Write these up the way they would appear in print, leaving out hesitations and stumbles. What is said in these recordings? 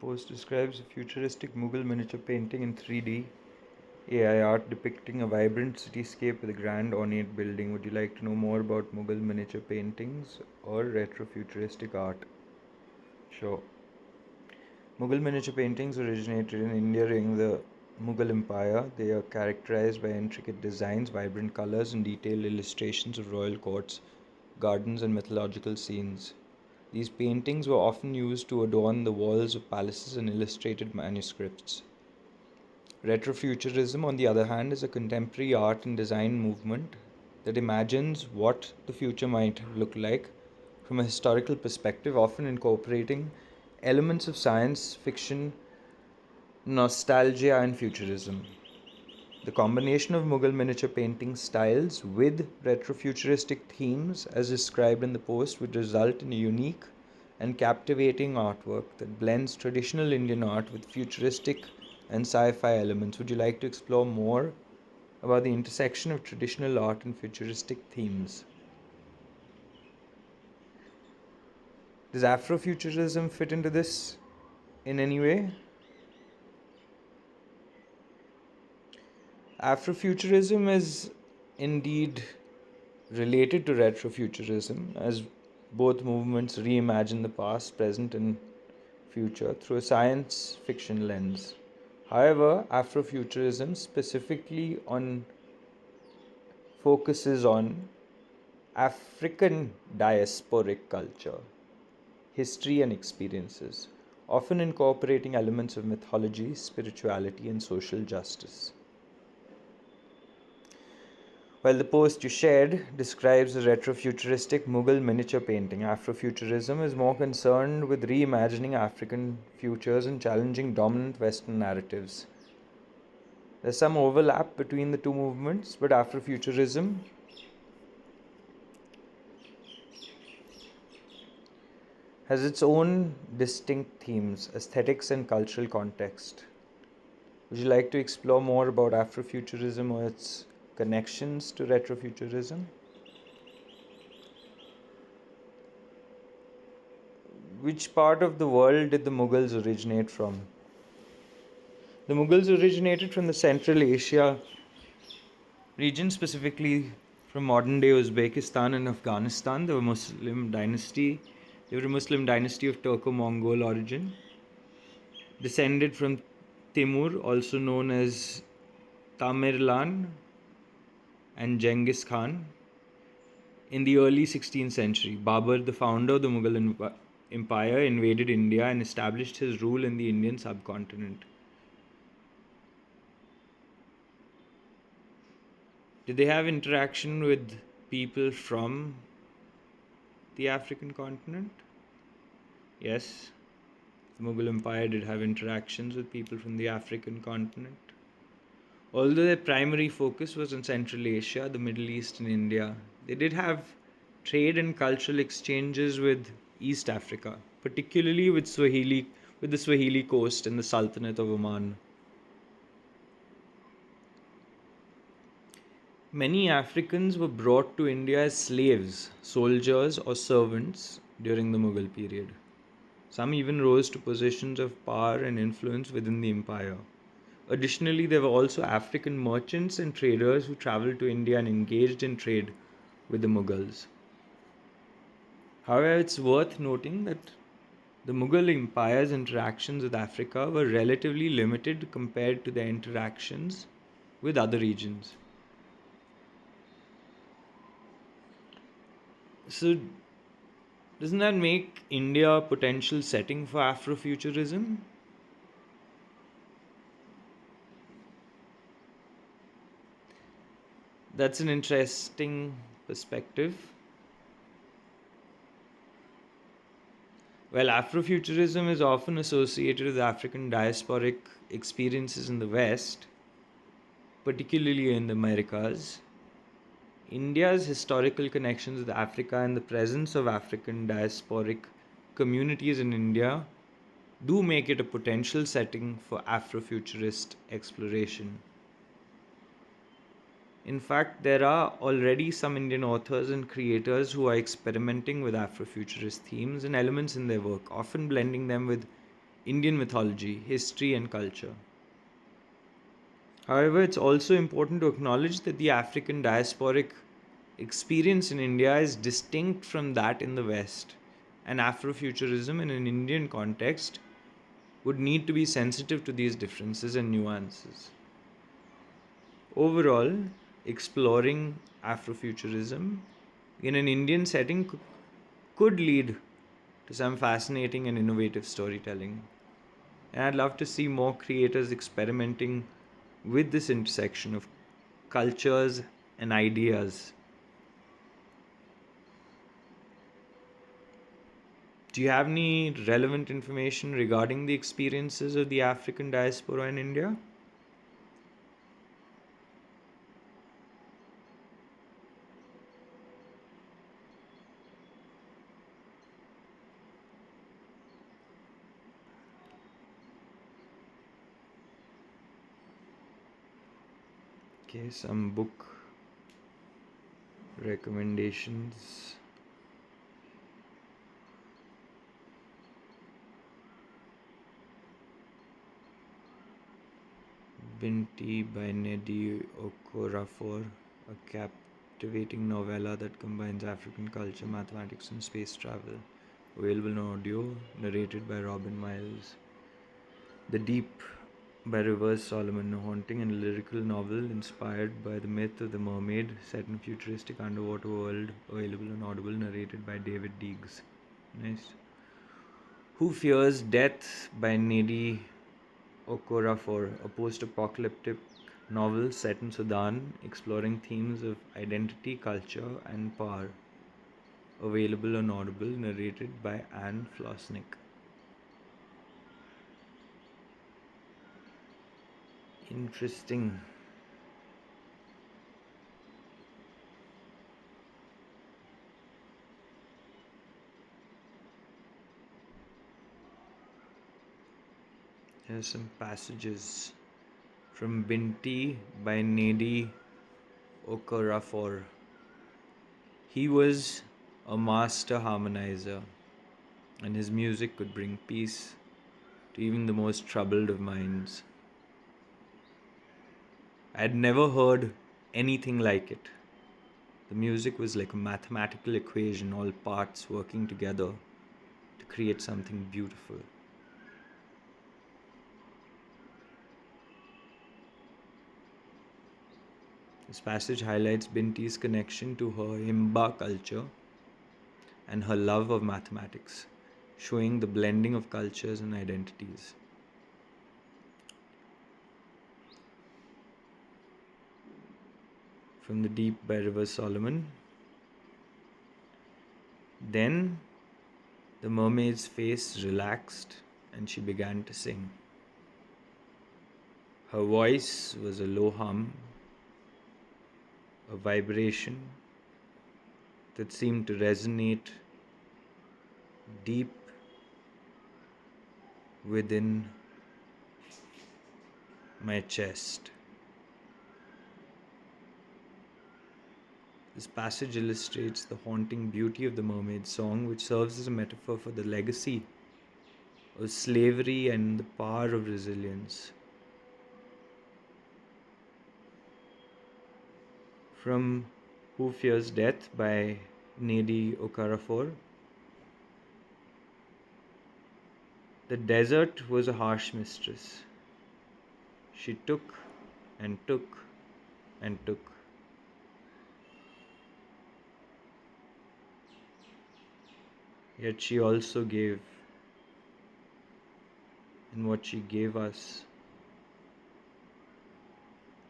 Post describes a futuristic Mughal miniature painting in 3D AI art depicting a vibrant cityscape with a grand ornate building. Would you like to know more about Mughal miniature paintings or retrofuturistic art? Sure. Mughal miniature paintings originated in India during the Mughal Empire. They are characterized by intricate designs, vibrant colors, and detailed illustrations of royal courts, gardens, and mythological scenes. These paintings were often used to adorn the walls of palaces and illustrated manuscripts. Retrofuturism, on the other hand, is a contemporary art and design movement that imagines what the future might look like from a historical perspective, often incorporating elements of science fiction, nostalgia, and futurism. The combination of Mughal miniature painting styles with retrofuturistic themes, as described in the post, would result in a unique and captivating artwork that blends traditional Indian art with futuristic and sci-fi elements. Would you like to explore more about the intersection of traditional art and futuristic themes? Does Afrofuturism fit into this in any way? Afrofuturism is indeed related to retrofuturism, as both movements reimagine the past, present, and future through a science fiction lens. However, Afrofuturism specifically focuses on African diasporic culture, history, and experiences, often incorporating elements of mythology, spirituality, and social justice. While the post you shared describes a retrofuturistic Mughal miniature painting, Afrofuturism is more concerned with reimagining African futures and challenging dominant Western narratives. There's some overlap between the two movements, but Afrofuturism has its own distinct themes, aesthetics, and cultural context. Would you like to explore more about Afrofuturism or its connections to retrofuturism? Which part of the world did the Mughals originate from? The Mughals originated from the Central Asia region, specifically from modern day Uzbekistan and Afghanistan. They were Muslim dynasty. They were a Muslim dynasty of Turco-Mongol origin, descended from Timur, also known as Tamerlan, and Genghis Khan. In the early 16th century, Babur, the founder of the Mughal Empire, invaded India and established his rule in the Indian subcontinent. Did they have interaction with people from the African continent? Yes, the Mughal Empire did have interactions with people from the African continent. Although their primary focus was on Central Asia, the Middle East, and India, they did have trade and cultural exchanges with East Africa, particularly with the Swahili coast and the Sultanate of Oman. Many Africans were brought to India as slaves, soldiers, or servants during the Mughal period. Some even rose to positions of power and influence within the empire. Additionally, there were also African merchants and traders who traveled to India and engaged in trade with the Mughals. However, it's worth noting that the Mughal Empire's interactions with Africa were relatively limited compared to their interactions with other regions. So, doesn't that make India a potential setting for Afrofuturism? That's an interesting perspective. While Afrofuturism is often associated with African diasporic experiences in the West, particularly in the Americas, India's historical connections with Africa and the presence of African diasporic communities in India do make it a potential setting for Afrofuturist exploration. In fact, there are already some Indian authors and creators who are experimenting with Afrofuturist themes and elements in their work, often blending them with Indian mythology, history, and culture. However, it's also important to acknowledge that the African diasporic experience in India is distinct from that in the West, and Afrofuturism in an Indian context would need to be sensitive to these differences and nuances. Overall, exploring Afrofuturism in an Indian setting could lead to some fascinating and innovative storytelling. And I'd love to see more creators experimenting with this intersection of cultures and ideas. Do you have any relevant information regarding the experiences of the African diaspora in India? Okay, some book recommendations. Binti by Nedi Okorafor, a captivating novella that combines African culture, mathematics, and space travel. Available in audio, narrated by Robin Miles. The Deep by Rivers Solomon, a haunting and lyrical novel inspired by the myth of the mermaid set in a futuristic underwater world. Available on Audible, narrated by David Deegs. Nice. Who Fears Death by Nedi Okorafor, a post-apocalyptic novel set in Sudan exploring themes of identity, culture, and power. Available on Audible, narrated by Anne Flosnick. Interesting. Here are some passages from Binti by Nedi Okorafor. He was a master harmonizer, and his music could bring peace to even the most troubled of minds. I had never heard anything like it. The music was like a mathematical equation, all parts working together to create something beautiful. This passage highlights Binti's connection to her Himba culture and her love of mathematics, showing the blending of cultures and identities. From the Deep by Rivers Solomon. Then the mermaid's face relaxed and she began to sing. Her voice was a low hum, a vibration that seemed to resonate deep within my chest. This passage illustrates the haunting beauty of the mermaid's song, which serves as a metaphor for the legacy of slavery and the power of resilience. From Who Fears Death by Nedi Okorafor. The desert was a harsh mistress. She took and took and took. Yet she also gave, and what she gave us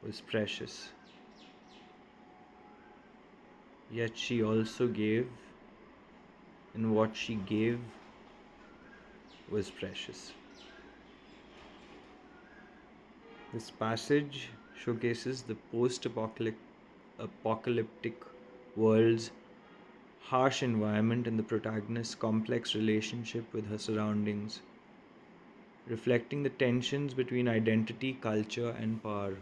was precious. Yet she also gave, and what she gave was precious. This passage showcases the post-apocalyptic world's harsh environment and the protagonist's complex relationship with her surroundings, reflecting the tensions between identity, culture, and power.